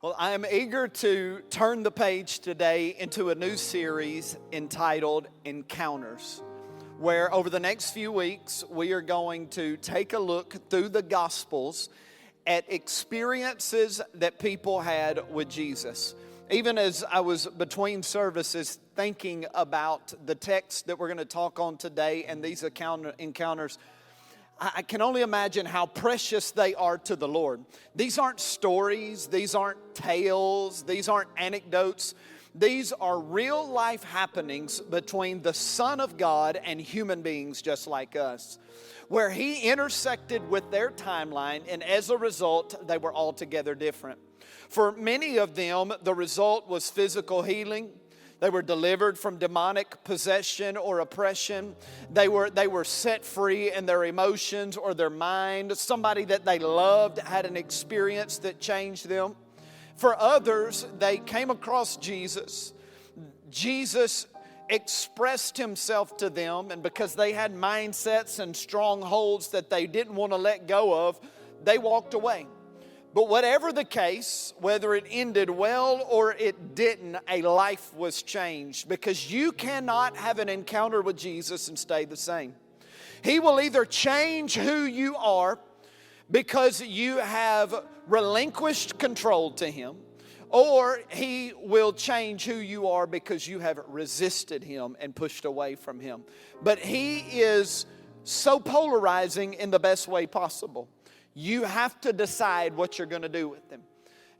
Well, I am eager to turn the page today into a new series entitled Encounters, where over the next few weeks we are going to take a look through the Gospels at experiences that people had with Jesus. Even as I was between services thinking about the text that we're going to talk on today and these encounters, I can only imagine how precious they are to the Lord. These aren't stories, these aren't tales, these aren't anecdotes. These are real life happenings between the Son of God and human beings just like us, where He intersected with their timeline, and as a result, they were altogether different. For many of them, the result was physical healing. They were delivered from demonic possession or oppression. They were set free in their emotions or their mind. Somebody that they loved had an experience that changed them. For others, they came across Jesus. Jesus expressed Himself to them, and because they had mindsets and strongholds that they didn't want to let go of, they walked away. But whatever the case, whether it ended well or it didn't, a life was changed, because you cannot have an encounter with Jesus and stay the same. He will either change who you are because you have relinquished control to Him, or He will change who you are because you have resisted Him and pushed away from Him. But He is so polarizing in the best way possible. You have to decide what you're going to do with Him.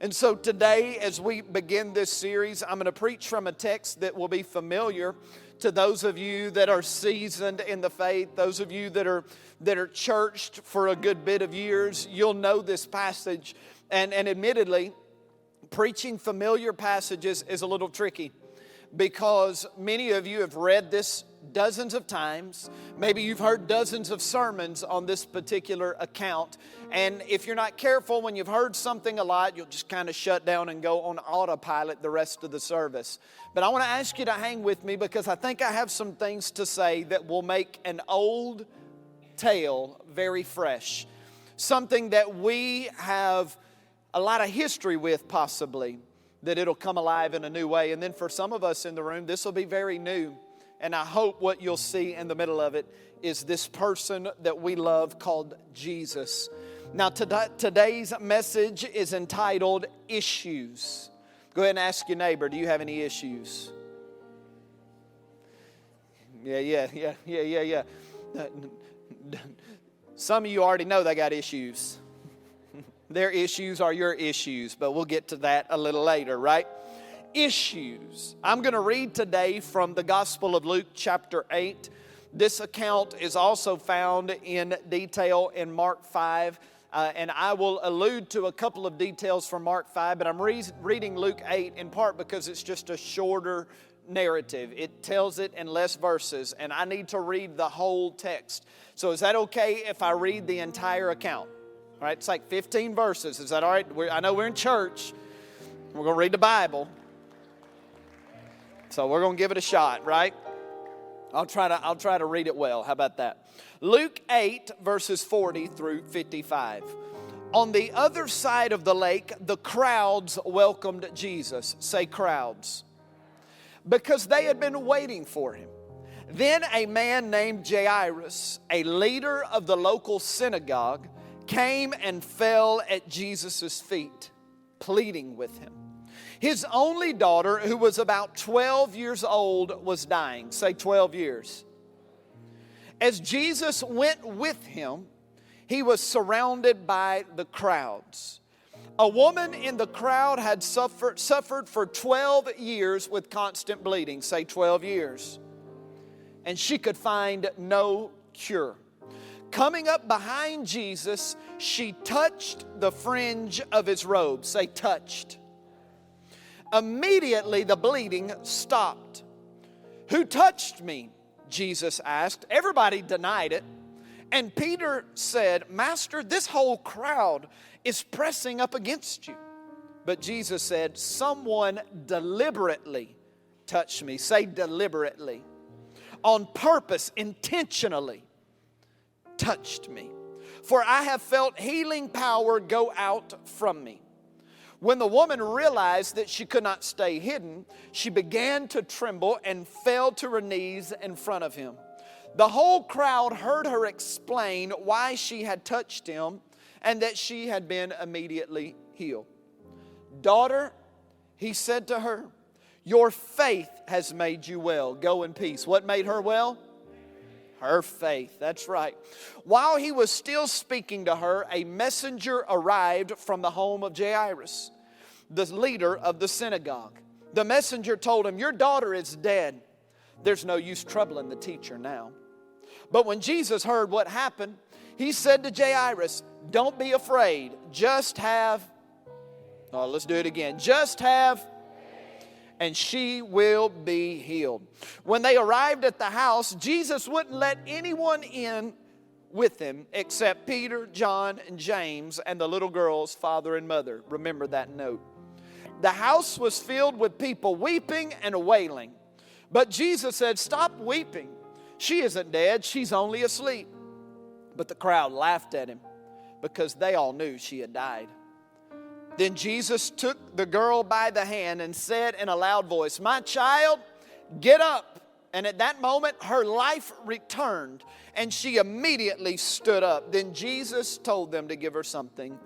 And so today, as we begin this series, I'm going to preach from a text that will be familiar to those of you that are seasoned in the faith, those of you that are churched for a good bit of years. You'll know this passage. And admittedly, preaching familiar passages is a little tricky, because many of you have read this dozens of times. Maybe you've heard dozens of sermons on this particular account. And if you're not careful, when you've heard something a lot, you'll just kind of shut down and go on autopilot the rest of the service. But I want to ask you to hang with me, because I think I have some things to say that will make an old tale very fresh. Something that we have a lot of history with, possibly, that it'll come alive in a new way. And then for some of us in the room, this will be very new. And I hope what you'll see in the middle of it is this person that we love called Jesus. Now, today's message is entitled Issues. Go ahead and ask your neighbor, do you have any issues? Yeah. Some of you already know they got issues. Their issues are your issues, but we'll get to that a little later, right? Issues. I'm going to read today from the Gospel of Luke chapter 8. This account is also found in detail in Mark 5, and I will allude to a couple of details from Mark 5, but I'm reading Luke 8 in part because it's just a shorter narrative. It tells it in less verses, and I need to read the whole text. So is that okay if I read the entire account? All right, it's like 15 verses. Is that all right? I know we're in church. We're going to read the Bible. So we're going to give it a shot, right? I'll try to read it well. How about that? Luke 8, verses 40 through 55. On the other side of the lake, the crowds welcomed Jesus. Say crowds. Because they had been waiting for Him. Then a man named Jairus, a leader of the local synagogue, came and fell at Jesus' feet, pleading with Him. His only daughter, who was about 12 years old, was dying. Say 12 years. As Jesus went with Him, He was surrounded by the crowds. A woman in the crowd had suffered for 12 years with constant bleeding. Say 12 years. And she could find no cure. Coming up behind Jesus, she touched the fringe of His robe. Say touched. Immediately the bleeding stopped. Who touched me? Jesus asked. Everybody denied it. And Peter said, Master, this whole crowd is pressing up against you. But Jesus said, someone deliberately touched me. Say deliberately. On purpose, intentionally touched me. For I have felt healing power go out from me. When the woman realized that she could not stay hidden, she began to tremble and fell to her knees in front of him. The whole crowd heard her explain why she had touched him and that she had been immediately healed. "Daughter," he said to her, "your faith has made you well. Go in peace." What made her well? Her faith, that's right. While he was still speaking to her, a messenger arrived from the home of Jairus, the leader of the synagogue. The messenger told him, "Your daughter is dead. There's no use troubling the teacher now." But when Jesus heard what happened, he said to Jairus, "Don't be afraid. Just have," let's do it again. "Just have, and she will be healed." When they arrived at the house, Jesus wouldn't let anyone in with him except Peter, John, and James, and the little girl's father and mother. Remember that note. The house was filled with people weeping and wailing. But Jesus said, "Stop weeping. She isn't dead, she's only asleep." But the crowd laughed at him because they all knew she had died. Then Jesus took the girl by the hand and said in a loud voice, "My child, get up." And at that moment, her life returned, and she immediately stood up. Then Jesus told them to give her something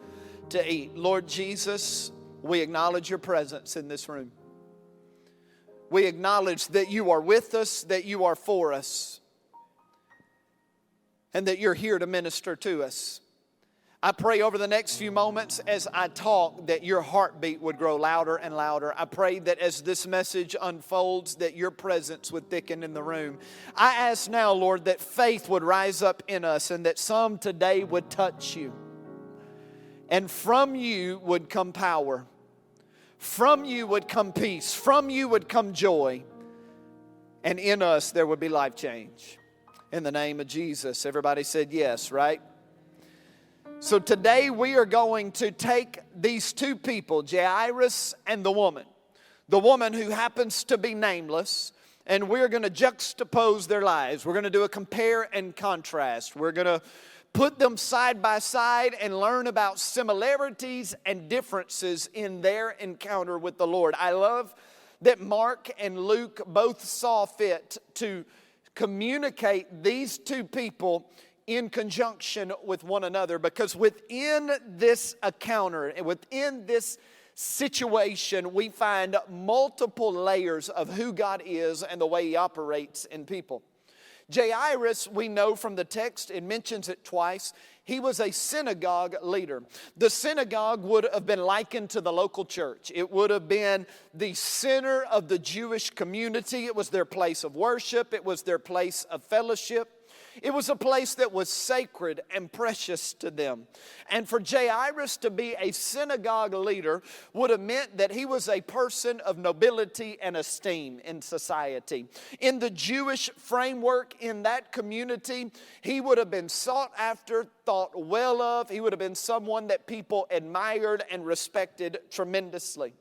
to eat. Lord Jesus, we acknowledge your presence in this room. We acknowledge that you are with us, that you are for us, and that you're here to minister to us. I pray over the next few moments as I talk that your heartbeat would grow louder and louder. I pray that as this message unfolds that your presence would thicken in the room. I ask now, Lord, that faith would rise up in us and that some today would touch you. And from you would come power. From you would come peace. From you would come joy. And in us there would be life change. In the name of Jesus. Everybody said yes, right? So today we are going to take these two people, Jairus and the woman who happens to be nameless, and we're going to juxtapose their lives. We're going to do a compare and contrast. We're going to put them side by side and learn about similarities and differences in their encounter with the Lord. I love that Mark and Luke both saw fit to communicate these two people in conjunction with one another, because within this encounter, within this situation, we find multiple layers of who God is and the way He operates in people. Jairus, we know from the text, it mentions it twice, he was a synagogue leader. The synagogue would have been likened to the local church. It would have been the center of the Jewish community. It was their place of worship. It was their place of fellowship. It was a place that was sacred and precious to them. And for Jairus to be a synagogue leader would have meant that he was a person of nobility and esteem in society. In the Jewish framework in that community, he would have been sought after, thought well of. He would have been someone that people admired and respected tremendously.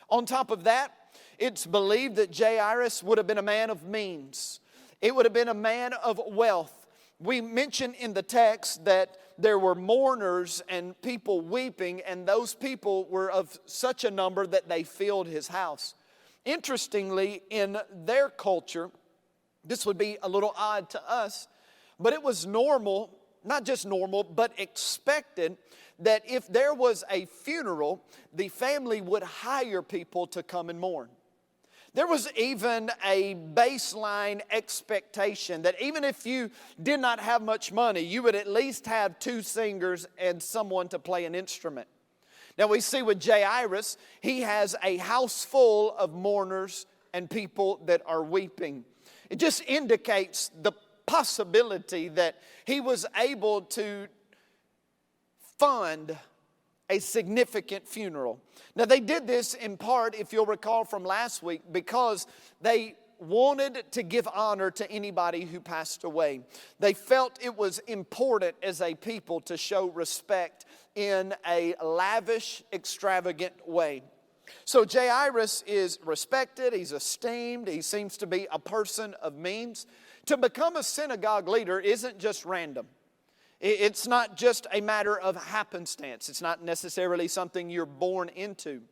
On top of that, it's believed that Jairus would have been a man of means. It would have been a man of wealth. We mention in the text that there were mourners and people weeping, and those people were of such a number that they filled his house. Interestingly, in their culture, this would be a little odd to us, but it was normal, not just normal, but expected that if there was a funeral, the family would hire people to come and mourn. There was even a baseline expectation that even if you did not have much money, you would at least have two singers and someone to play an instrument. Now we see with Jairus, he has a house full of mourners and people that are weeping. It just indicates the possibility that he was able to fund a significant funeral. Now they did this in part, if you'll recall from last week, because they wanted to give honor to anybody who passed away. They felt it was important as a people to show respect in a lavish, extravagant way. So Jairus is respected, he's esteemed, he seems to be a person of means. To become a synagogue leader isn't just random. It's not just a matter of happenstance. It's not necessarily something you're born into.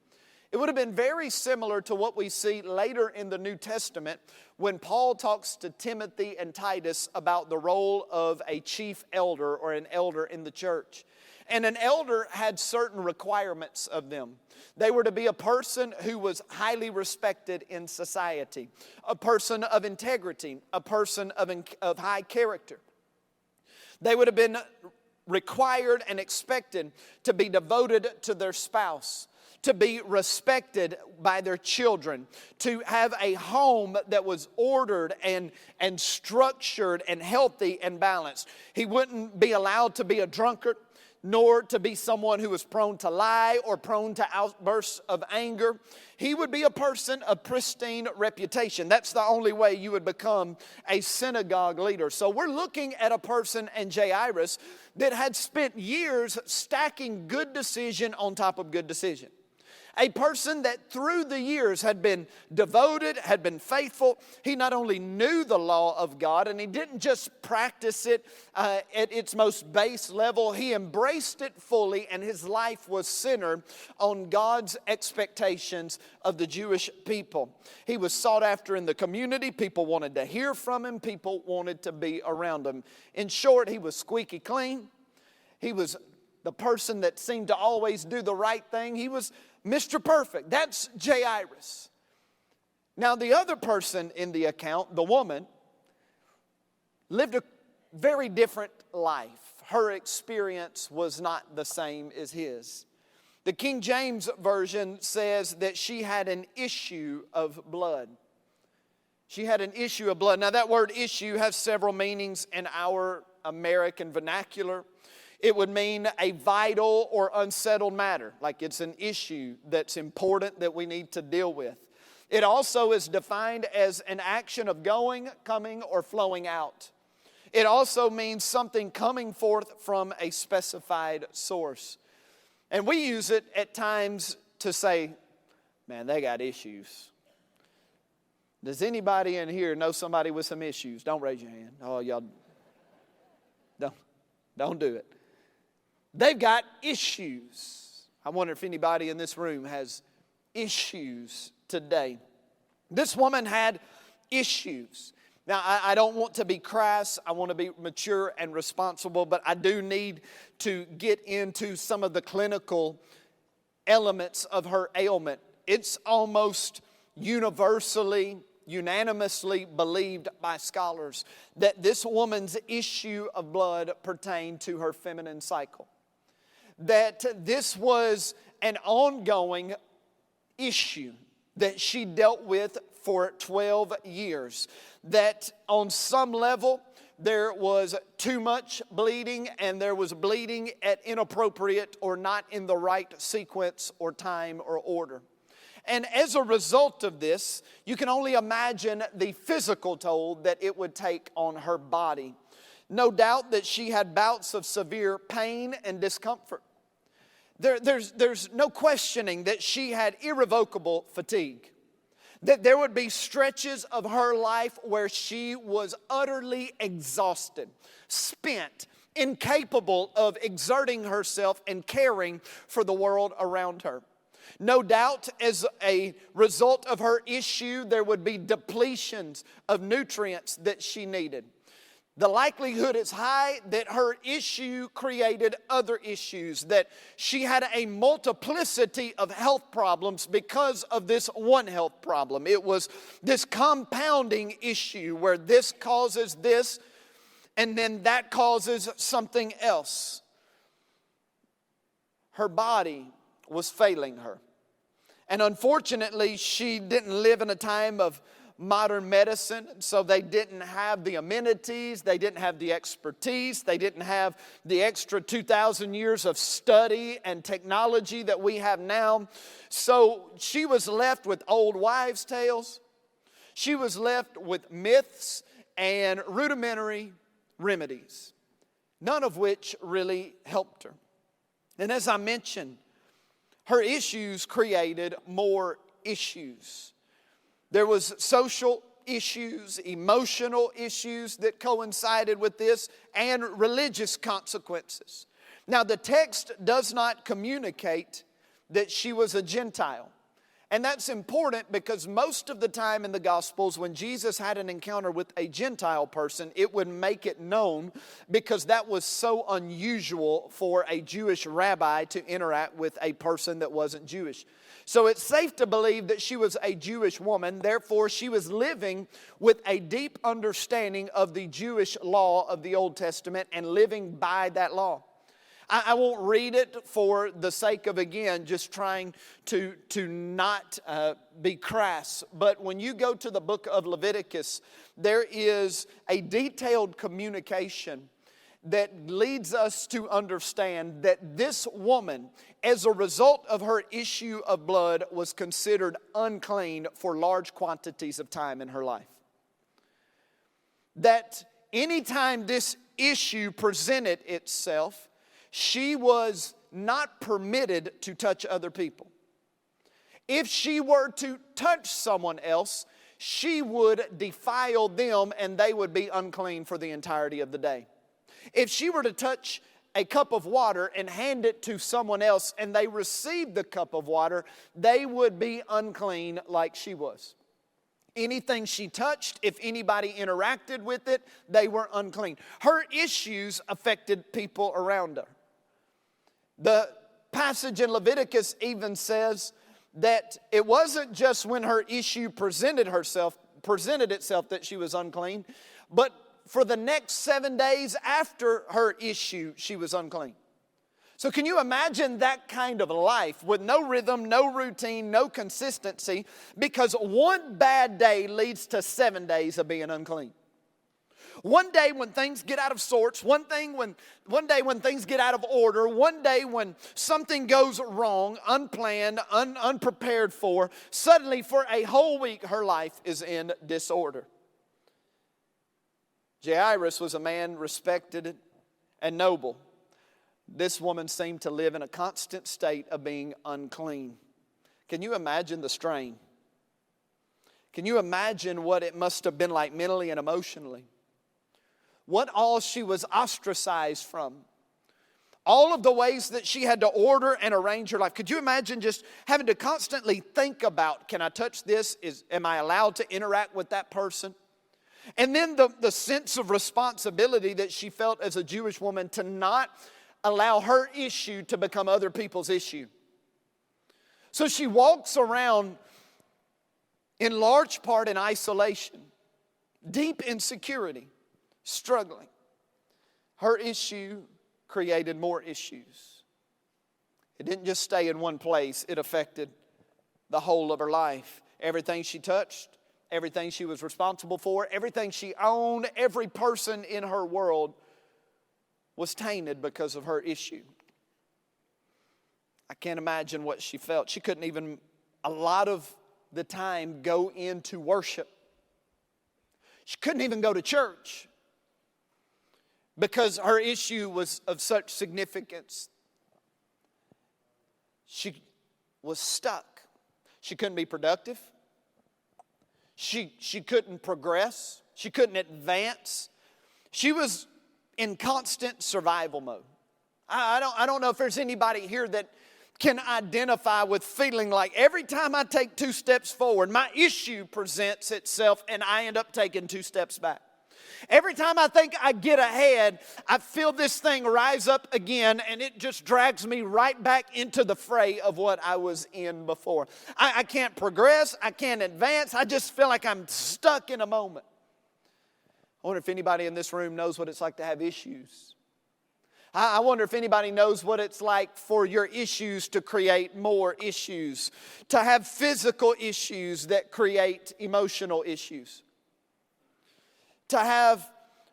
It would have been very similar to what we see later in the New Testament when Paul talks to Timothy and Titus about the role of a chief elder or an elder in the church. And an elder had certain requirements of them. They were to be a person who was highly respected in society, a person of integrity, a person of high character. They would have been required and expected to be devoted to their spouse, to be respected by their children, to have a home that was ordered and structured and healthy and balanced. He wouldn't be allowed to be a drunkard, nor to be someone who was prone to lie or prone to outbursts of anger. He would be a person of pristine reputation. That's the only way you would become a synagogue leader. So we're looking at a person in Jairus that had spent years stacking good decision on top of good decision. A person that through the years had been devoted, had been faithful. He not only knew the law of God, and he didn't just practice it at its most base level. He embraced it fully, and his life was centered on God's expectations of the Jewish people. He was sought after in the community. People wanted to hear from him. People wanted to be around him. In short, he was squeaky clean. He was the person that seemed to always do the right thing. He was Mr. Perfect. That's Jairus. Now, the other person in the account, the woman, lived a very different life. Her experience was not the same as his. The King James Version says that she had an issue of blood. She had an issue of blood. Now, that word issue has several meanings in our American vernacular. It would mean a vital or unsettled matter, like it's an issue that's important that we need to deal with. It also is defined as an action of going, coming, or flowing out. It also means something coming forth from a specified source. And we use it at times to say, man, they got issues. Does anybody in here know somebody with some issues? Don't raise your hand. Oh, y'all, don't do it. They've got issues. I wonder if anybody in this room has issues today. This woman had issues. Now, I don't want to be crass. I want to be mature and responsible, but I do need to get into some of the clinical elements of her ailment. It's almost unanimously believed by scholars that this woman's issue of blood pertained to her feminine cycle. That this was an ongoing issue that she dealt with for 12 years. That on some level there was too much bleeding, and there was bleeding at inappropriate or not in the right sequence or time or order. And as a result of this, you can only imagine the physical toll that it would take on her body. No doubt that she had bouts of severe pain and discomfort. There's no questioning that she had irrevocable fatigue. That there would be stretches of her life where she was utterly exhausted, spent, incapable of exerting herself and caring for the world around her. No doubt, as a result of her issue, there would be depletions of nutrients that she needed. The likelihood is high that her issue created other issues, that she had a multiplicity of health problems because of this one health problem. It was this compounding issue where this causes this, and then that causes something else. Her body was failing her. And unfortunately, she didn't live in a time of modern medicine, so they didn't have the amenities, they didn't have the expertise, they didn't have the extra 2,000 years of study and technology that we have now. So she was left with old wives' tales. She was left with myths and rudimentary remedies, none of which really helped her. And as I mentioned, her issues created more issues. There was social issues, emotional issues that coincided with this, and religious consequences. Now, the text does not communicate that she was a Gentile. And that's important because most of the time in the Gospels, when Jesus had an encounter with a Gentile person, it would make it known because that was so unusual for a Jewish rabbi to interact with a person that wasn't Jewish. So it's safe to believe that she was a Jewish woman. Therefore, she was living with a deep understanding of the Jewish law of the Old Testament and living by that law. I won't read it for the sake of, again, just trying to not be crass. But when you go to the book of Leviticus, there is a detailed communication that leads us to understand that this woman, as a result of her issue of blood, was considered unclean for large quantities of time in her life. That anytime this issue presented itself, she was not permitted to touch other people. If she were to touch someone else, she would defile them and they would be unclean for the entirety of the day. If she were to touch a cup of water and hand it to someone else and they received the cup of water, they would be unclean like she was. Anything she touched, if anybody interacted with it, they were unclean. Her issues affected people around her. The passage in Leviticus even says that it wasn't just when her issue presented itself that she was unclean, but for the next 7 days after her issue, she was unclean. So can you imagine that kind of life with no rhythm, no routine, no consistency, because one bad day leads to 7 days of being unclean. One day when things get out of sorts, one day when things get out of order, one day when something goes wrong, unplanned, unprepared for, suddenly for a whole week her life is in disorder. Jairus was a man respected and noble. This woman seemed to live in a constant state of being unclean. Can you imagine the strain? Can you imagine what it must have been like mentally and emotionally? What all she was ostracized from. All of the ways that she had to order and arrange her life. Could you imagine just having to constantly think about, can I touch this? Am I allowed to interact with that person? And then the sense of responsibility that she felt as a Jewish woman to not allow her issue to become other people's issue. So she walks around in large part in isolation, deep insecurity, struggling. Her issue created more issues. It didn't just stay in one place, it affected the whole of her life. Everything she touched, everything she was responsible for, everything she owned, every person in her world was tainted because of her issue. I can't imagine what she felt. She couldn't even, a lot of the time, go into worship. She couldn't even go to church because her issue was of such significance. She was stuck. She couldn't be productive. She couldn't progress. She couldn't advance. She was in constant survival mode. I don't know if there's anybody here that can identify with feeling like every time I take 2 steps forward, my issue presents itself and I end up taking 2 steps back. Every time I think I get ahead, I feel this thing rise up again and it just drags me right back into the fray of what I was in before. I can't progress, I can't advance, I just feel like I'm stuck in a moment. I wonder if anybody in this room knows what it's like to have issues. I wonder if anybody knows what it's like for your issues to create more issues, to have physical issues that create emotional issues, to have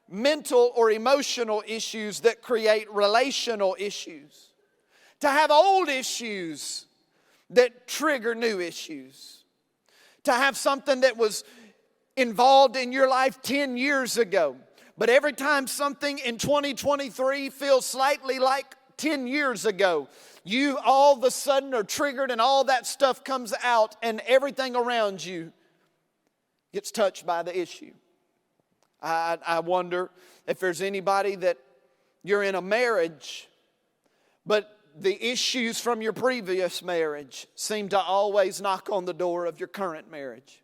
mental or emotional issues that create relational issues, to have old issues that trigger new issues, to have something that was involved in your life 10 years ago. But every time something in 2023 feels slightly like 10 years ago, you all of a sudden are triggered and all that stuff comes out and everything around you gets touched by the issue. I wonder if there's anybody that you're in a marriage, but the issues from your previous marriage seem to always knock on the door of your current marriage.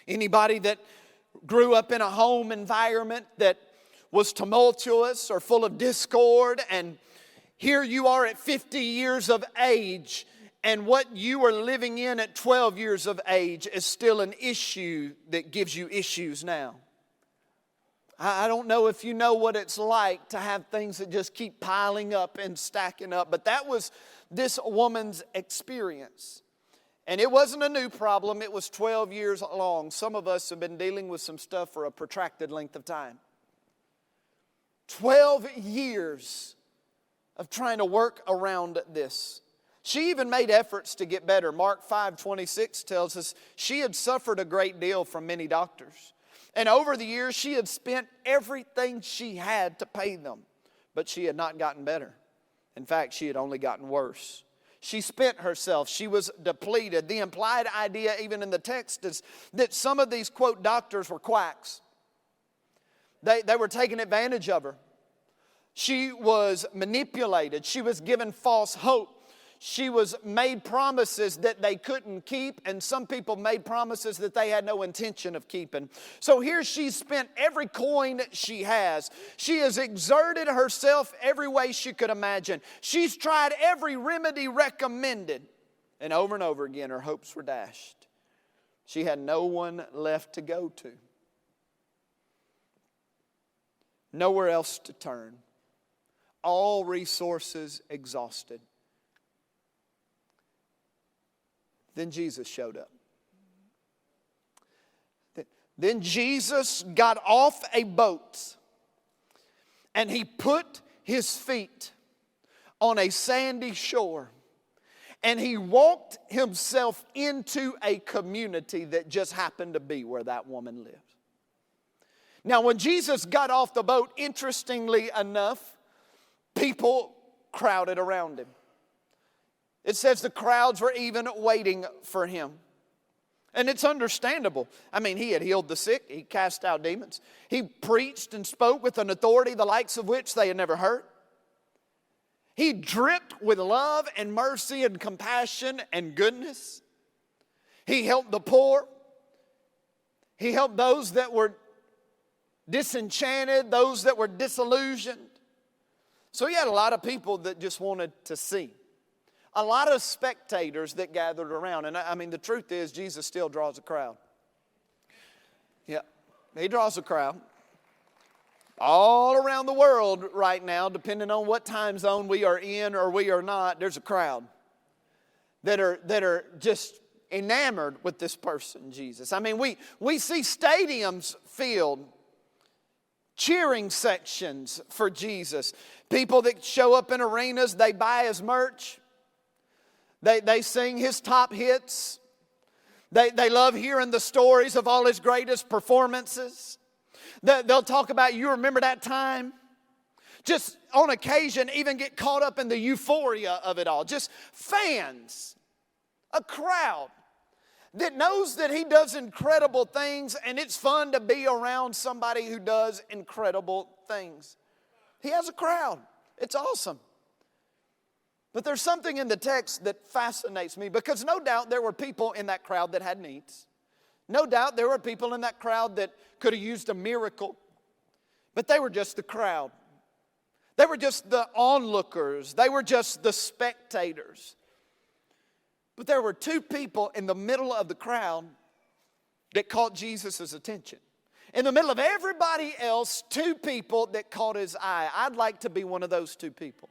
Anybody that grew up in a home environment that was tumultuous or full of discord, and here you are at 50 years of age, and what you were living in at 12 years of age is still an issue that gives you issues now. I don't know if you know what it's like to have things that just keep piling up and stacking up, but that was this woman's experience. And it wasn't a new problem, it was 12 years long. Some of us have been dealing with some stuff for a protracted length of time. 12 years of trying to work around this. She even made efforts to get better. Mark 5:26 tells us she had suffered a great deal from many doctors. And over the years, she had spent everything she had to pay them. But she had not gotten better. In fact, she had only gotten worse. She spent herself. She was depleted. The implied idea, even in the text, is that some of these, quote, doctors were quacks. They were taking advantage of her. She was manipulated. She was given false hope. She was made promises that they couldn't keep, and some people made promises that they had no intention of keeping. So here she's spent every coin she has. She has exerted herself every way she could imagine. She's tried every remedy recommended, and over again her hopes were dashed. She had no one left to go to. Nowhere else to turn. All resources exhausted. Then Jesus showed up. Then Jesus got off a boat and he put his feet on a sandy shore and he walked himself into a community that just happened to be where that woman lived. Now, when Jesus got off the boat, interestingly enough, people crowded around him. It says the crowds were even waiting for him. And it's understandable. I mean, he had healed the sick. He cast out demons. He preached and spoke with an authority the likes of which they had never heard. He dripped with love and mercy and compassion and goodness. He helped the poor. He helped those that were disenchanted, those that were disillusioned. So he had a lot of people that just wanted to see. A lot of spectators that gathered around. And I mean, the truth is, Jesus still draws a crowd. Yeah, he draws a crowd. All around the world right now, depending on what time zone we are in or we are not, there's a crowd that are just enamored with this person, Jesus. I mean, we see stadiums filled, cheering sections for Jesus. People that show up in arenas, they buy his merch. They sing his top hits. They love hearing the stories of all his greatest performances. They'll talk about, you remember that time? Just on occasion even get caught up in the euphoria of it all. Just fans, a crowd that knows that he does incredible things, and it's fun to be around somebody who does incredible things. He has a crowd. It's awesome. But there's something in the text that fascinates me, because no doubt there were people in that crowd that had needs. No doubt there were people in that crowd that could have used a miracle. But they were just the crowd. They were just the onlookers. They were just the spectators. But there were two people in the middle of the crowd that caught Jesus' attention. In the middle of everybody else, two people that caught his eye. I'd like to be one of those two people.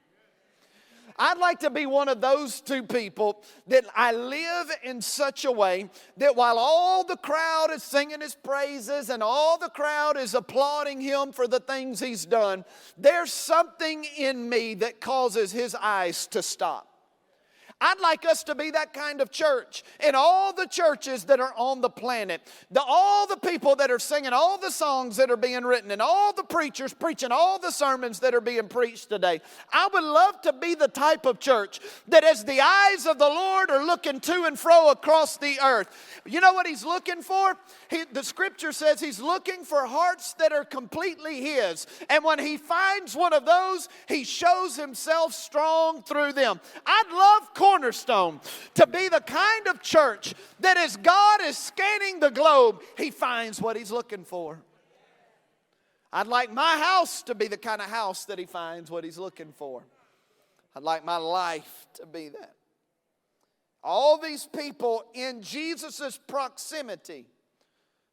I'd like to be one of those two people that I live in such a way that while all the crowd is singing his praises and all the crowd is applauding him for the things he's done, there's something in me that causes his eyes to stop. I'd like us to be that kind of church in all the churches that are on the planet. All the people that are singing all the songs that are being written and all the preachers preaching all the sermons that are being preached today. I would love to be the type of church that as the eyes of the Lord are looking to and fro across the earth, you know what He's looking for? The Scripture says He's looking for hearts that are completely His. And when He finds one of those, He shows Himself strong through them. I'd love Cornerstone to be the kind of church that as God is scanning the globe, He finds what He's looking for. I'd like my house to be the kind of house that He finds what He's looking for. I'd like my life to be that. All these people in Jesus' proximity,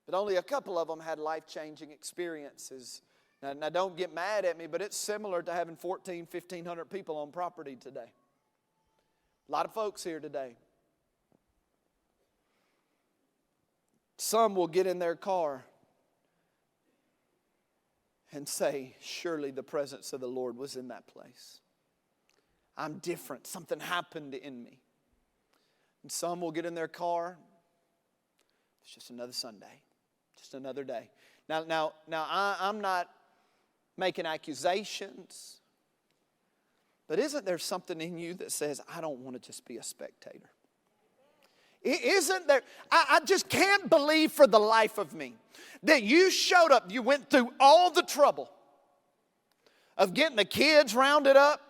but only a couple of them had life-changing experiences. Now don't get mad at me, but it's similar to having 1,500 people on property today. A lot of folks here today. Some will get in their car and say, surely the presence of the Lord was in that place. I'm different. Something happened in me. And some will get in their car. It's just another Sunday. Just another day. Now, I'm not making accusations. But isn't there something in you that says, I don't want to just be a spectator? Isn't there? I just can't believe for the life of me that you showed up, you went through all the trouble of getting the kids rounded up.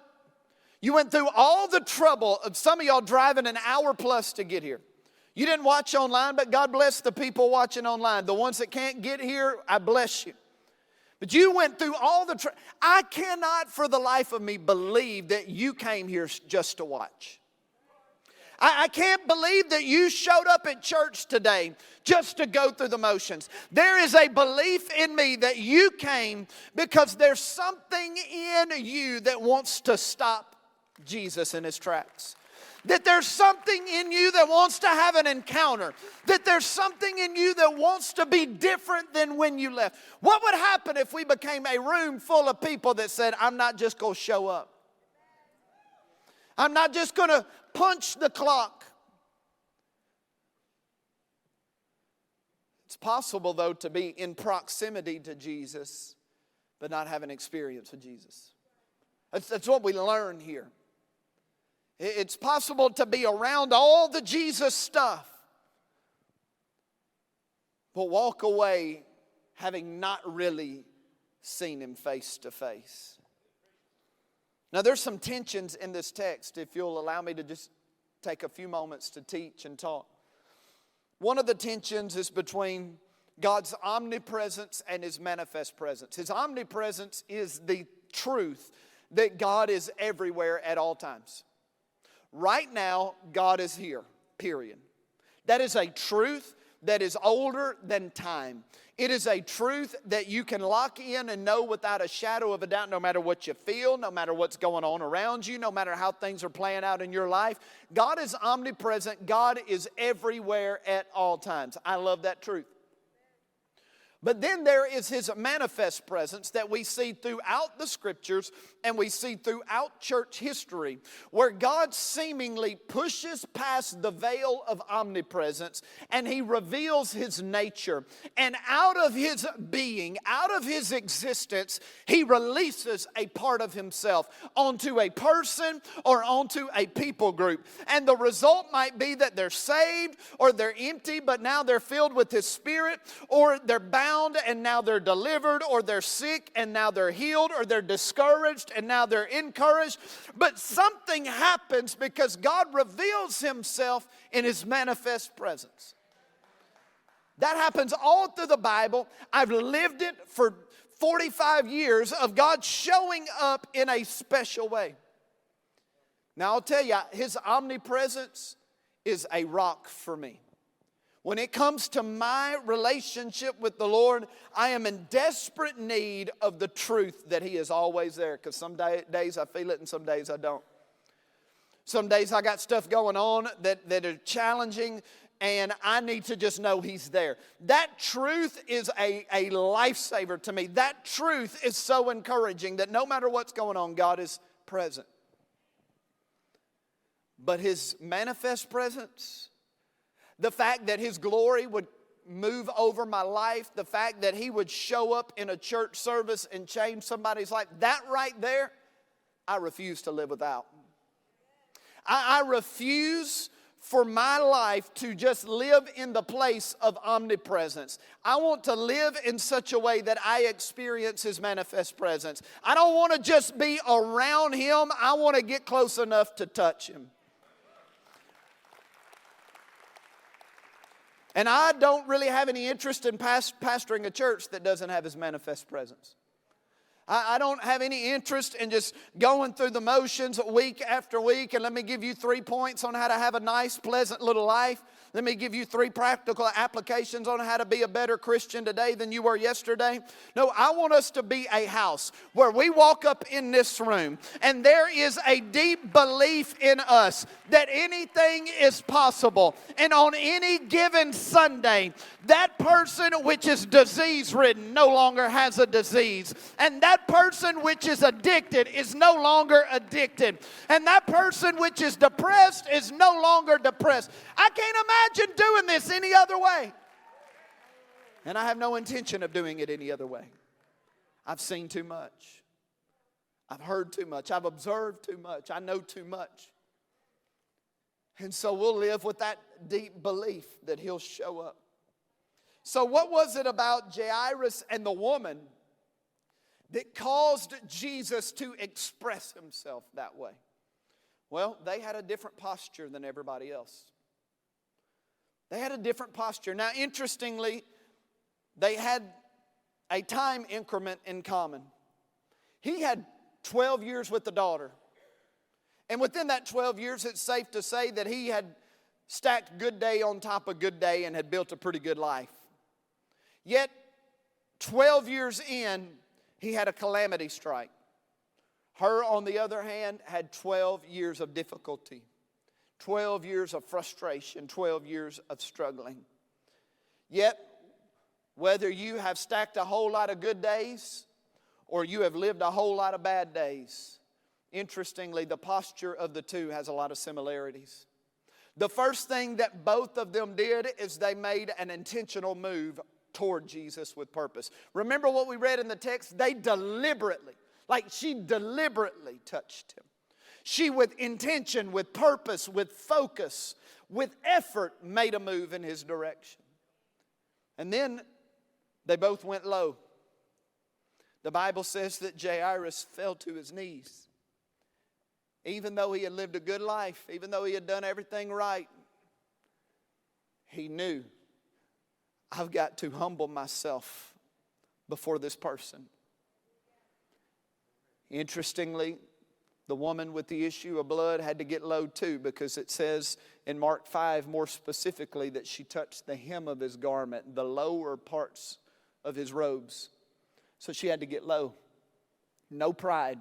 You went through all the trouble of some of y'all driving an hour plus to get here. You didn't watch online, but God bless the people watching online. The ones that can't get here, I bless you. But you went through all the I cannot for the life of me believe that you came here just to watch. I can't believe that you showed up at church today just to go through the motions. There is a belief in me that you came because there's something in you that wants to stop Jesus in His tracks. That there's something in you that wants to have an encounter. That there's something in you that wants to be different than when you left. What would happen if we became a room full of people that said, I'm not just going to show up. I'm not just going to punch the clock. It's possible, though, to be in proximity to Jesus, but not have an experience with Jesus. That's what we learn here. It's possible to be around all the Jesus stuff, but walk away having not really seen Him face to face. Now there's some tensions in this text, if you'll allow me to just take a few moments to teach and talk. One of the tensions is between God's omnipresence and His manifest presence. His omnipresence is the truth that God is everywhere at all times. Right now, God is here, period. That is a truth that is older than time. It is a truth that you can lock in and know without a shadow of a doubt, no matter what you feel, no matter what's going on around you, no matter how things are playing out in your life. God is omnipresent. God is everywhere at all times. I love that truth. But then there is His manifest presence that we see throughout the Scriptures and we see throughout church history, where God seemingly pushes past the veil of omnipresence and He reveals His nature. And out of His being, out of His existence, He releases a part of Himself onto a person or onto a people group. And the result might be that they're saved or they're empty, but now they're filled with His Spirit, or they're bound and now they're delivered, or they're sick and now they're healed, or they're discouraged and now they're encouraged. But something happens because God reveals Himself in His manifest presence. That happens all through the Bible. I've lived it for 45 years of God showing up in a special way. Now I'll tell you, His omnipresence is a rock for me. When it comes to my relationship with the Lord, I am in desperate need of the truth that He is always there. Because some days I feel it and some days I don't. Some days I got stuff going on that are challenging, and I need to just know He's there. That truth is a lifesaver to me. That truth is so encouraging that no matter what's going on, God is present. But His manifest presence, the fact that His glory would move over my life, the fact that He would show up in a church service and change somebody's life, that right there, I refuse to live without. I refuse for my life to just live in the place of omnipresence. I want to live in such a way that I experience His manifest presence. I don't want to just be around Him. I want to get close enough to touch Him. And I don't really have any interest in pastoring a church that doesn't have His manifest presence. I don't have any interest in just going through the motions week after week. And let me give you 3 points on how to have a nice, pleasant little life. Let me give you 3 practical applications on how to be a better Christian today than you were yesterday. No, I want us to be a house where we walk up in this room and there is a deep belief in us that anything is possible. And on any given Sunday, that person which is disease-ridden no longer has a disease. And that person which is addicted is no longer addicted. And that person which is depressed is no longer depressed. I can't imagine doing this any other way. And I have no intention of doing it any other way. I've seen too much. I've heard too much. I've observed too much. I know too much. And so we'll live with that deep belief that He'll show up. So what was it about Jairus and the woman that caused Jesus to express Himself that way? Well, they had a different posture than everybody else. They had a different posture. Now, interestingly, they had a time increment in common. He had 12 years with the daughter. And within that 12 years, it's safe to say that he had stacked good day on top of good day and had built a pretty good life. Yet, 12 years in, he had a calamity strike. Her, on the other hand, had 12 years of difficulty, 12 years of frustration, 12 years of struggling. Yet, whether you have stacked a whole lot of good days or you have lived a whole lot of bad days, interestingly, the posture of the two has a lot of similarities. The first thing that both of them did is they made an intentional move toward Jesus with purpose. Remember what we read in the text? They deliberately, she deliberately touched Him. She, with intention, with purpose, with focus, with effort, made a move in His direction. And then they both went low. The Bible says that Jairus fell to his knees. Even though he had lived a good life, even though he had done everything right, he knew, I've got to humble myself before this person. Interestingly, the woman with the issue of blood had to get low too, because it says in Mark 5 more specifically that she touched the hem of His garment, the lower parts of His robes. So she had to get low. No pride.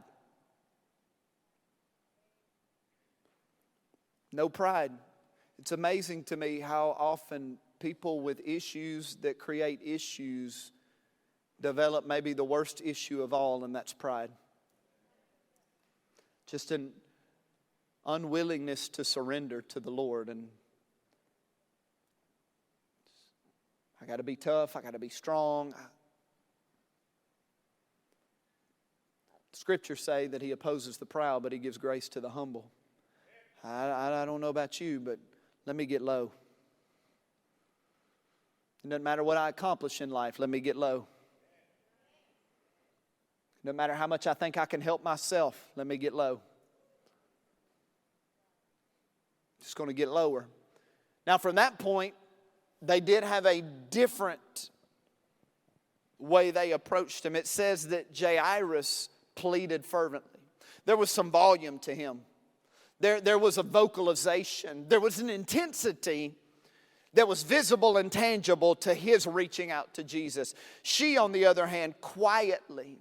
No pride. It's amazing to me how often people with issues that create issues develop maybe the worst issue of all, and that's pride. Just an unwillingness to surrender to the Lord. And I got to be tough. I got to be strong. Scriptures say that He opposes the proud, but He gives grace to the humble. I don't know about you, but let me get low. It doesn't matter what I accomplish in life, let me get low. No matter how much I think I can help myself, let me get low. Just going to get lower. Now, from that point, they did have a different way they approached Him. It says that Jairus pleaded fervently. There was some volume to him. There was a vocalization. There was an intensity that was visible and tangible to his reaching out to Jesus. She, on the other hand, quietly,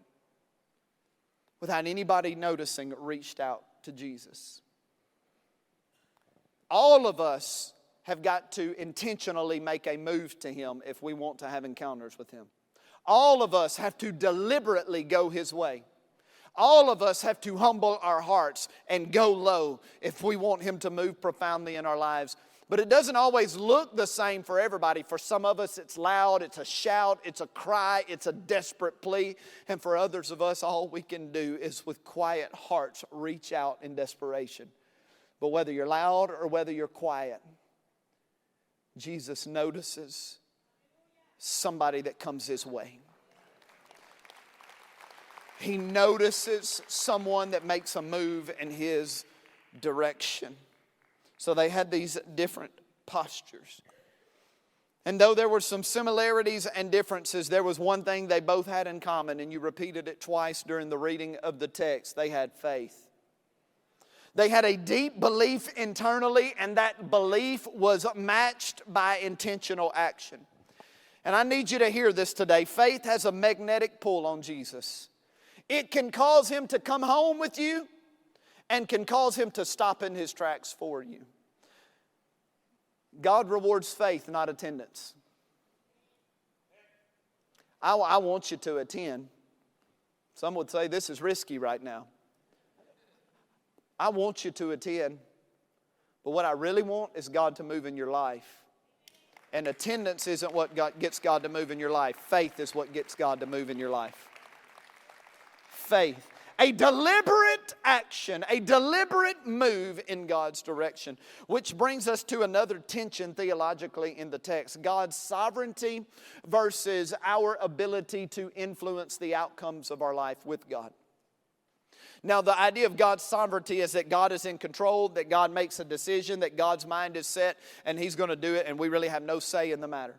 without anybody noticing, reached out to Jesus. All of us have got to intentionally make a move to Him if we want to have encounters with Him. All of us have to deliberately go His way. All of us have to humble our hearts and go low if we want Him to move profoundly in our lives. But it doesn't always look the same for everybody. For some of us, it's loud, it's a shout, it's a cry, it's a desperate plea. And for others of us, all we can do is with quiet hearts reach out in desperation. But whether you're loud or whether you're quiet, Jesus notices somebody that comes His way. He notices someone that makes a move in His direction. So they had these different postures. And though there were some similarities and differences, there was one thing they both had in common, and you repeated it twice during the reading of the text. They had faith. They had a deep belief internally, and that belief was matched by intentional action. And I need you to hear this today. Faith has a magnetic pull on Jesus. It can cause Him to come home with you and can cause Him to stop in His tracks for you. God rewards faith, not attendance. I want you to attend. Some would say this is risky right now. I want you to attend. But what I really want is God to move in your life. And attendance isn't what gets God to move in your life. Faith is what gets God to move in your life. Faith. A deliberate action, a deliberate move in God's direction. Which brings us to another tension theologically in the text. God's sovereignty versus our ability to influence the outcomes of our life with God. Now, the idea of God's sovereignty is that God is in control, that God makes a decision, that God's mind is set, and He's going to do it, and we really have no say in the matter.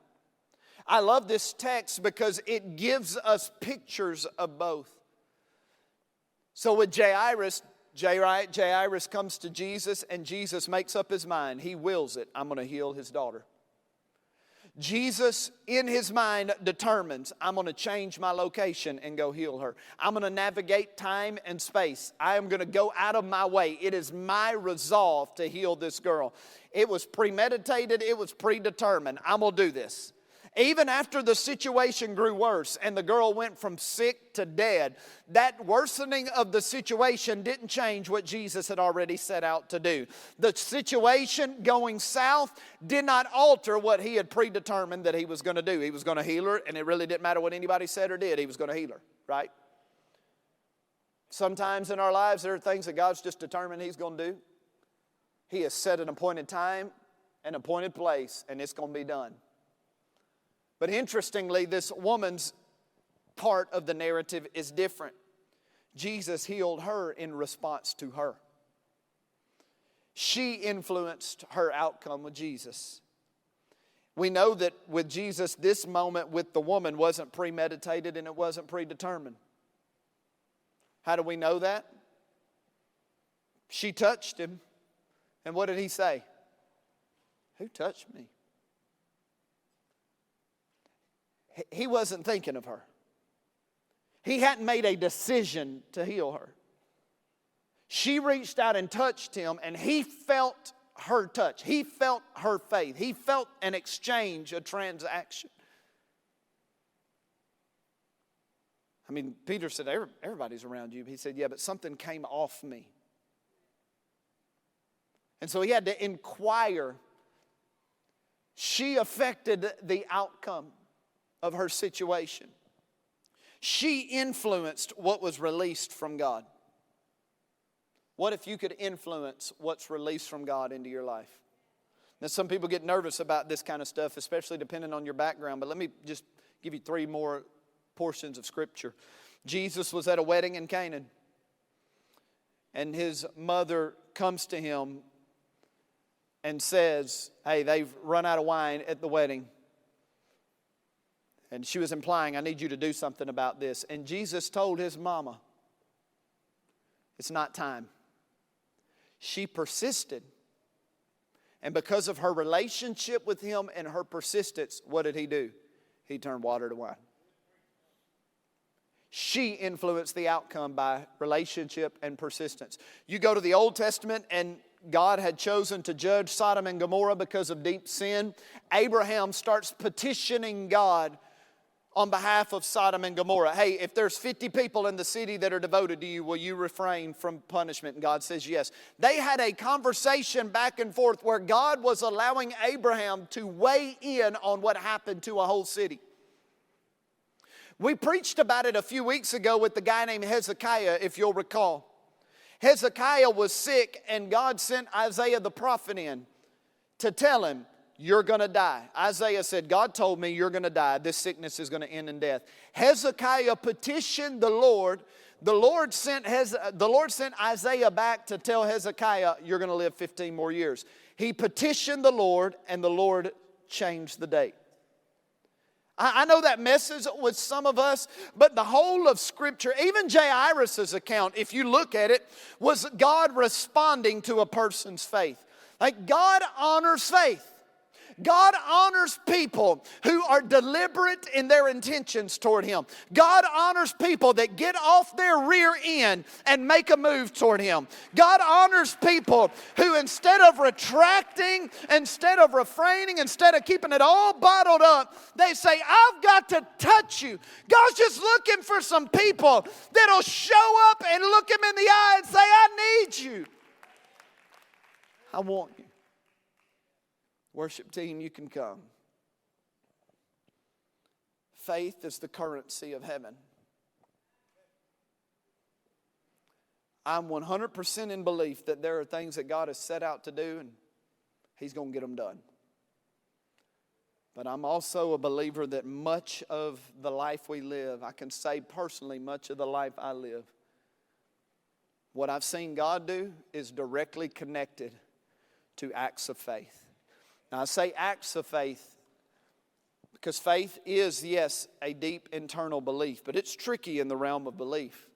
I love this text because it gives us pictures of both. So with Jairus comes to Jesus, and Jesus makes up His mind. He wills it. I'm going to heal his daughter. Jesus, in His mind, determines, I'm going to change my location and go heal her. I'm going to navigate time and space. I am going to go out of my way. It is my resolve to heal this girl. It was premeditated. It was predetermined. I'm going to do this. Even after the situation grew worse and the girl went from sick to dead, that worsening of the situation didn't change what Jesus had already set out to do. The situation going south did not alter what He had predetermined that He was going to do. He was going to heal her, and it really didn't matter what anybody said or did. He was going to heal her, right? Sometimes in our lives there are things that God's just determined He's going to do. He has set an appointed time, an appointed place, and it's going to be done. But interestingly, this woman's part of the narrative is different. Jesus healed her in response to her. She influenced her outcome with Jesus. We know that with Jesus, this moment with the woman wasn't premeditated and it wasn't predetermined. How do we know that? She touched Him. And what did He say? Who touched me? He wasn't thinking of her. He hadn't made a decision to heal her. She reached out and touched Him, and He felt her touch. He felt her faith. He felt an exchange, a transaction. I mean, Peter said, everybody's around you. He said, yeah, but something came off me. And so He had to inquire. She affected the outcome of her situation. She influenced what was released from God. What if you could influence what's released from God into your life? Now, some people get nervous about this kind of stuff, especially depending on your background, but let me just give you 3 more portions of Scripture. Jesus was at a wedding in Canaan, and His mother comes to Him and says, hey, they've run out of wine at the wedding. And she was implying, I need you to do something about this. And Jesus told His mama, it's not time. She persisted. And because of her relationship with Him and her persistence, what did He do? He turned water to wine. She influenced the outcome by relationship and persistence. You go to the Old Testament and God had chosen to judge Sodom and Gomorrah because of deep sin. Abraham starts petitioning God on behalf of Sodom and Gomorrah. Hey, if there's 50 people in the city that are devoted to you, will you refrain from punishment? And God says yes. They had a conversation back and forth where God was allowing Abraham to weigh in on what happened to a whole city. We preached about it a few weeks ago with the guy named Hezekiah, if you'll recall. Hezekiah was sick, and God sent Isaiah the prophet in to tell him, you're going to die. Isaiah said, God told me you're going to die. This sickness is going to end in death. Hezekiah petitioned the Lord. The Lord sent Isaiah back to tell Hezekiah, you're going to live 15 more years. He petitioned the Lord, and the Lord changed the date. I know that messes with some of us, but the whole of Scripture, even Jairus' account, if you look at it, was God responding to a person's faith. Like, God honors faith. God honors people who are deliberate in their intentions toward Him. God honors people that get off their rear end and make a move toward Him. God honors people who, instead of retracting, instead of refraining, instead of keeping it all bottled up, they say, I've got to touch you. God's just looking for some people that'll show up and look Him in the eye and say, I need you. I want you. Worship team, you can come. Faith is the currency of heaven. I'm 100% in belief that there are things that God has set out to do, and He's going to get them done. But I'm also a believer that much of the life we live, I can say personally, much of the life I live, what I've seen God do is directly connected to acts of faith. Now, I say acts of faith because faith is, yes, a deep internal belief, but it's tricky in the realm of belief.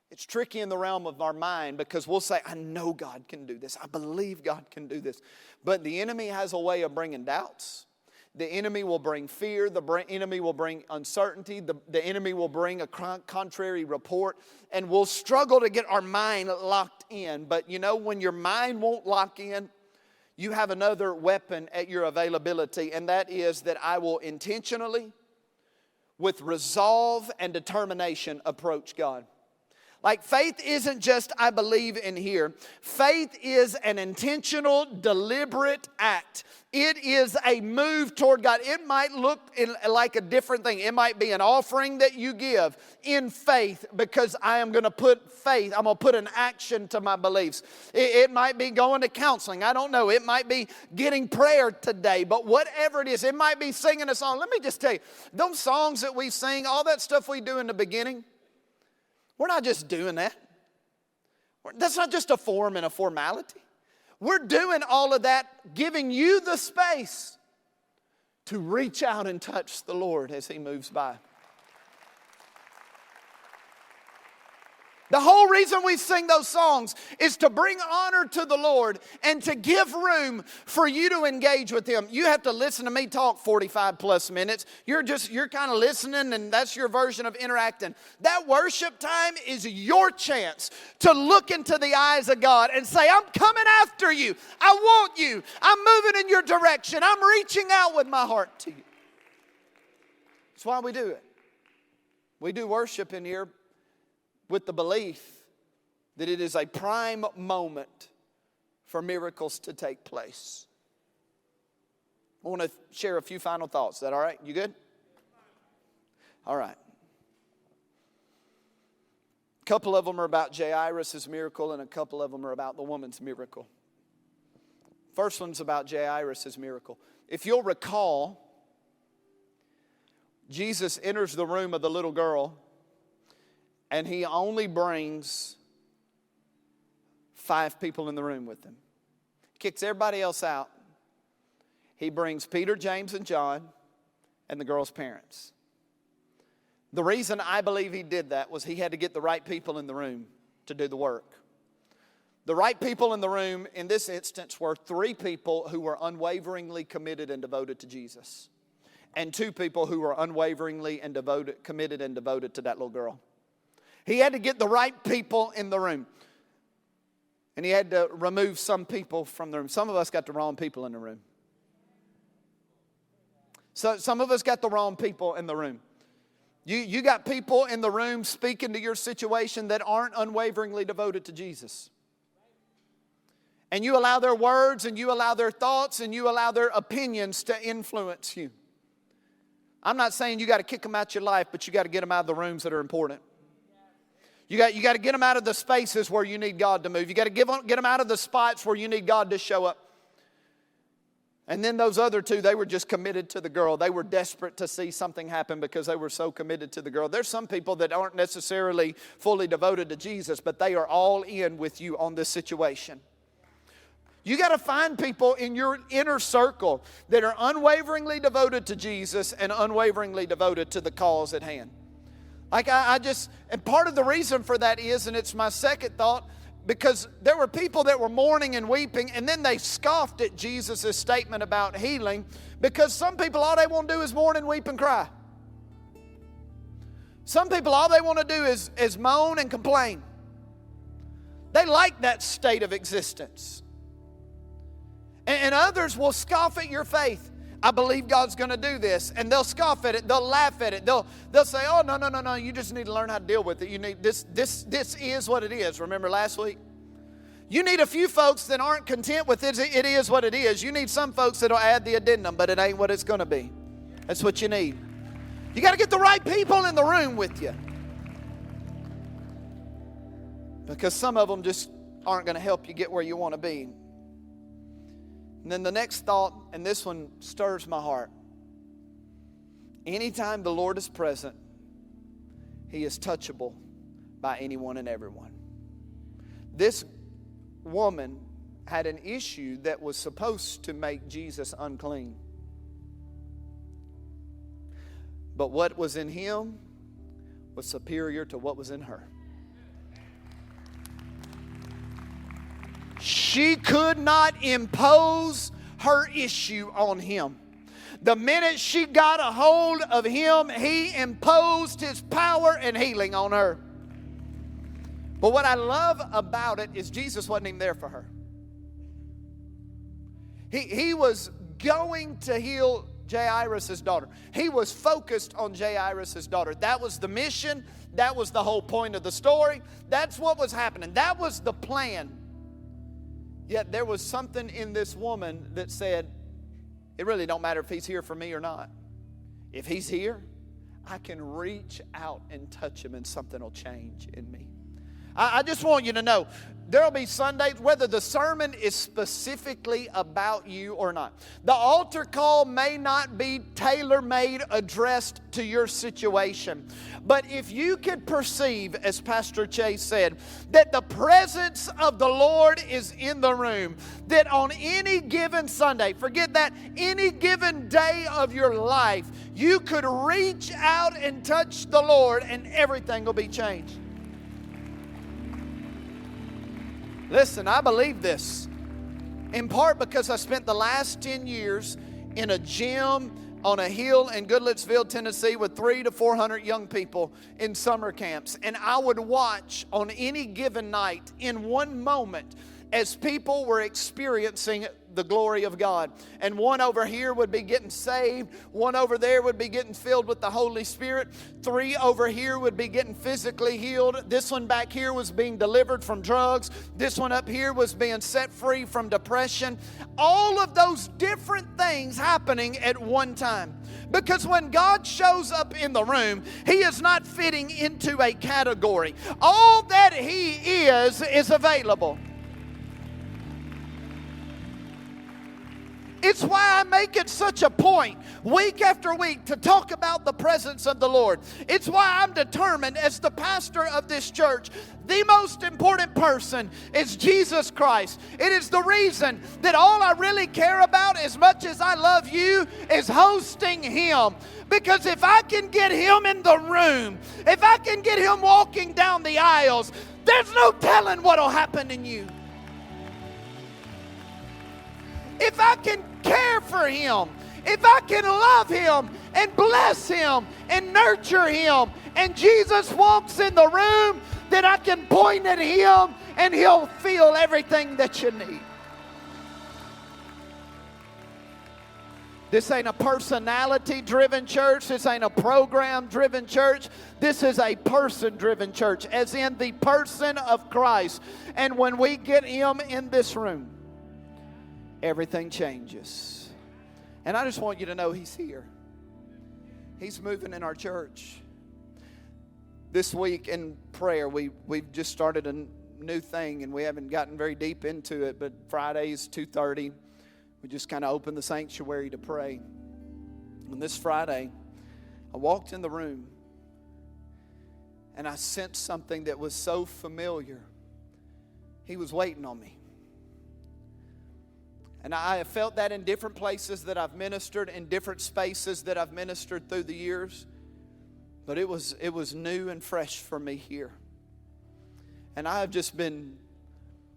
It's tricky in the realm of our mind because we'll say, I know God can do this. I believe God can do this. But the enemy has a way of bringing doubts. The enemy will bring fear. The enemy will bring uncertainty. The enemy will bring a contrary report. And we'll struggle to get our mind locked in. But you know, when your mind won't lock in, you have another weapon at your availability, and that is that I will intentionally, with resolve and determination, approach God. Like, faith isn't just I believe in here. Faith is an intentional, deliberate act. It is a move toward God. It might look like a different thing. It might be an offering that you give in faith because I am going to put faith, I'm going to put an action to my beliefs. It might be going to counseling. I don't know. It might be getting prayer today. But whatever it is, it might be singing a song. Let me just tell you, those songs that we sing, all that stuff we do in the beginning, we're not just doing that. That's not just a form and a formality. We're doing all of that, giving you the space to reach out and touch the Lord as He moves by. The whole reason we sing those songs is to bring honor to the Lord and to give room for you to engage with Him. You have to listen to me talk 45 plus minutes. You're kind of listening, and that's your version of interacting. That worship time is your chance to look into the eyes of God and say, I'm coming after you. I want you. I'm moving in your direction. I'm reaching out with my heart to you. That's why we do it. We do worship in here with the belief that it is a prime moment for miracles to take place. I want to share a few final thoughts. Is that all right? You good? All right. A couple of them are about Jairus' miracle, and a couple of them are about the woman's miracle. First one's about Jairus' miracle. If you'll recall, Jesus enters the room of the little girl, and He only brings 5 people in the room with Him. Kicks everybody else out. He brings Peter, James, and John, and the girl's parents. The reason I believe He did that was He had to get the right people in the room to do the work. The right people in the room in this instance were 3 people who were unwaveringly committed and devoted to Jesus, and 2 people who were unwaveringly and committed and devoted to that little girl. He had to get the right people in the room. And He had to remove some people from the room. Some of us got the wrong people in the room. So some of us got the wrong people in the room. You got people in the room speaking to your situation that aren't unwaveringly devoted to Jesus. And you allow their words and you allow their thoughts and you allow their opinions to influence you. I'm not saying you got to kick them out your life, but you got to get them out of the rooms that are important. You got to get them out of the spaces where you need God to move. You got to get them out of the spots where you need God to show up. And then those other two, they were just committed to the girl. They were desperate to see something happen because they were so committed to the girl. There's some people that aren't necessarily fully devoted to Jesus, but they are all in with you on this situation. You got to find people in your inner circle that are unwaveringly devoted to Jesus and unwaveringly devoted to the cause at hand. Like and part of the reason for that is, and it's my second thought, because there were people that were mourning and weeping, and then they scoffed at Jesus' statement about healing, because some people, all they want to do is mourn and weep and cry. Some people, all they want to do is moan and complain. They like that state of existence. And others will scoff at your faith. I believe God's going to do this. And they'll scoff at it. They'll laugh at it. They'll say, oh, no. You just need to learn how to deal with it. You need this is what it is. Remember last week? You need a few folks that aren't content with it. It is what it is. You need some folks that'll add the addendum, but it ain't what it's going to be. That's what you need. You got to get the right people in the room with you. Because some of them just aren't going to help you get where you want to be. And then the next thought, and this one stirs my heart. Anytime the Lord is present, He is touchable by anyone and everyone. This woman had an issue that was supposed to make Jesus unclean. But what was in him was superior to what was in her. She could not impose her issue on him. The minute she got a hold of him, he imposed his power and healing on her. But what I love about it is Jesus wasn't even there for her. He was going to heal Jairus' daughter. He was focused on Jairus' daughter. That was the mission. That was the whole point of the story. That's what was happening. That was the plan. Yet there was something in this woman that said, it really don't matter if he's here for me or not. If he's here, I can reach out and touch him and something will change in me. I just want you to know, there will be Sundays, whether the sermon is specifically about you or not. The altar call may not be tailor-made, addressed to your situation. But if you could perceive, as Pastor Chase said, that the presence of the Lord is in the room, that on any given Sunday, forget that, any given day of your life, you could reach out and touch the Lord and everything will be changed. Listen, I believe this, in part because I spent the last 10 years in a gym on a hill in Goodlettsville, Tennessee with 300 to 400 young people in summer camps. And I would watch on any given night in one moment as people were experiencing the glory of God. And one over here would be getting saved. One over there would be getting filled with the Holy Spirit. 3 over here would be getting physically healed. This one back here was being delivered from drugs. This one up here was being set free from depression. All of those different things happening at one time. Because when God shows up in the room, He is not fitting into a category. All that He is available. It's why I make it such a point week after week to talk about the presence of the Lord. It's why I'm determined as the pastor of this church, the most important person is Jesus Christ. It is the reason that all I really care about, as much as I love you, is hosting Him. Because if I can get Him in the room, if I can get Him walking down the aisles, there's no telling what will happen in you. If I can care for Him, if I can love Him and bless Him and nurture Him, and Jesus walks in the room, then I can point at Him and He'll feel everything that you need. This ain't a personality-driven church. This ain't a program-driven church. This is a person-driven church, as in the person of Christ. And when we get Him in this room, everything changes. And I just want you to know He's here. He's moving in our church. This week in prayer, we've just started a new thing, and we haven't gotten very deep into it, but Fridays, 2:30, we just kind of open the sanctuary to pray. And this Friday, I walked in the room, and I sensed something that was so familiar. He was waiting on me. And I have felt that in different places that I've ministered, in different spaces that I've ministered through the years. But it was new and fresh for me here. And I have just been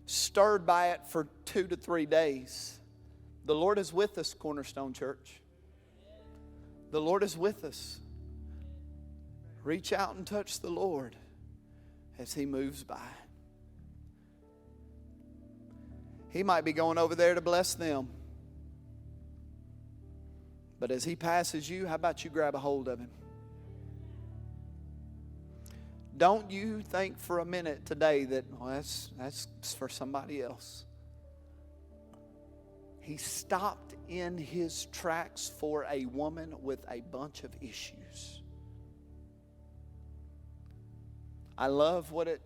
stirred by it for 2 to 3 days. The Lord is with us, Cornerstone Church. The Lord is with us. Reach out and touch the Lord as He moves by. He might be going over there to bless them. But as He passes you, how about you grab a hold of Him? Don't you think for a minute today that, well, that's for somebody else. He stopped in His tracks for a woman with a bunch of issues. I love what it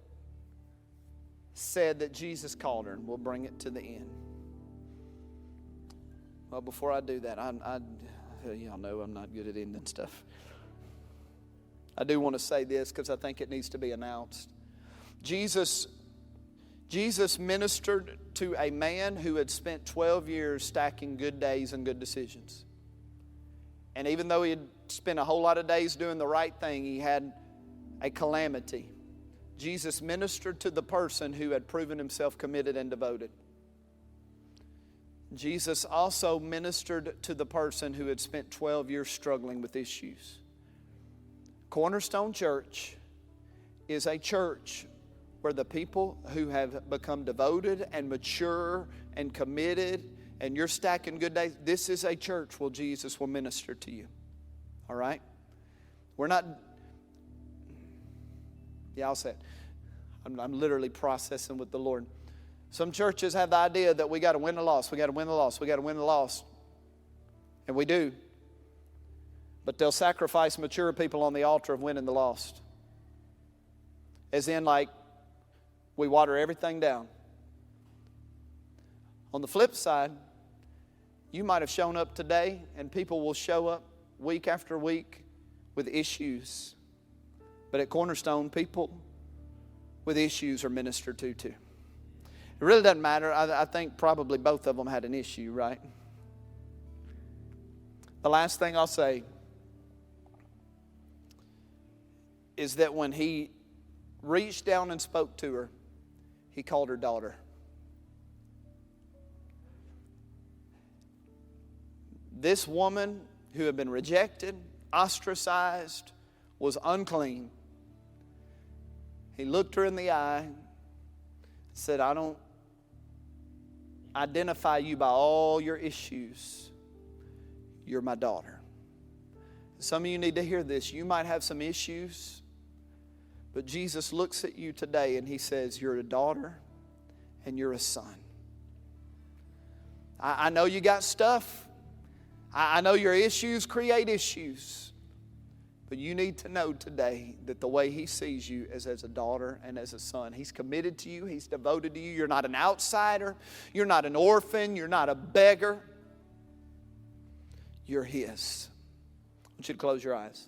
said that Jesus called her, and we'll bring it to the end. Well, before I do that, y'all know I'm not good at ending stuff. I do want to say this because I think it needs to be announced. Jesus ministered to a man who had spent 12 years stacking good days and good decisions. And even though he had spent a whole lot of days doing the right thing, he had a calamity. Jesus ministered to the person who had proven himself committed and devoted. Jesus also ministered to the person who had spent 12 years struggling with issues. Cornerstone Church is a church where the people who have become devoted and mature and committed, and you're stacking good days, this is a church where Jesus will minister to you. All right? We're not... Yeah, I'll say it. I'm literally processing with the Lord. Some churches have the idea that we got to win the lost. We got to win the lost. We got to win the lost. And we do. But they'll sacrifice mature people on the altar of winning the lost. As in, like, we water everything down. On the flip side, you might have shown up today, and people will show up week after week with issues. But at Cornerstone, people with issues are ministered to too. It really doesn't matter. I think probably both of them had an issue, right? The last thing I'll say is that when he reached down and spoke to her, he called her daughter. This woman who had been rejected, ostracized, was unclean. He looked her in the eye and said, I don't identify you by all your issues. You're my daughter. Some of you need to hear this. You might have some issues, but Jesus looks at you today and He says, you're a daughter and you're a son. I know you got stuff. I know your issues create issues. But you need to know today that the way He sees you is as a daughter and as a son. He's committed to you. He's devoted to you. You're not an outsider. You're not an orphan. You're not a beggar. You're His. I want you to close your eyes.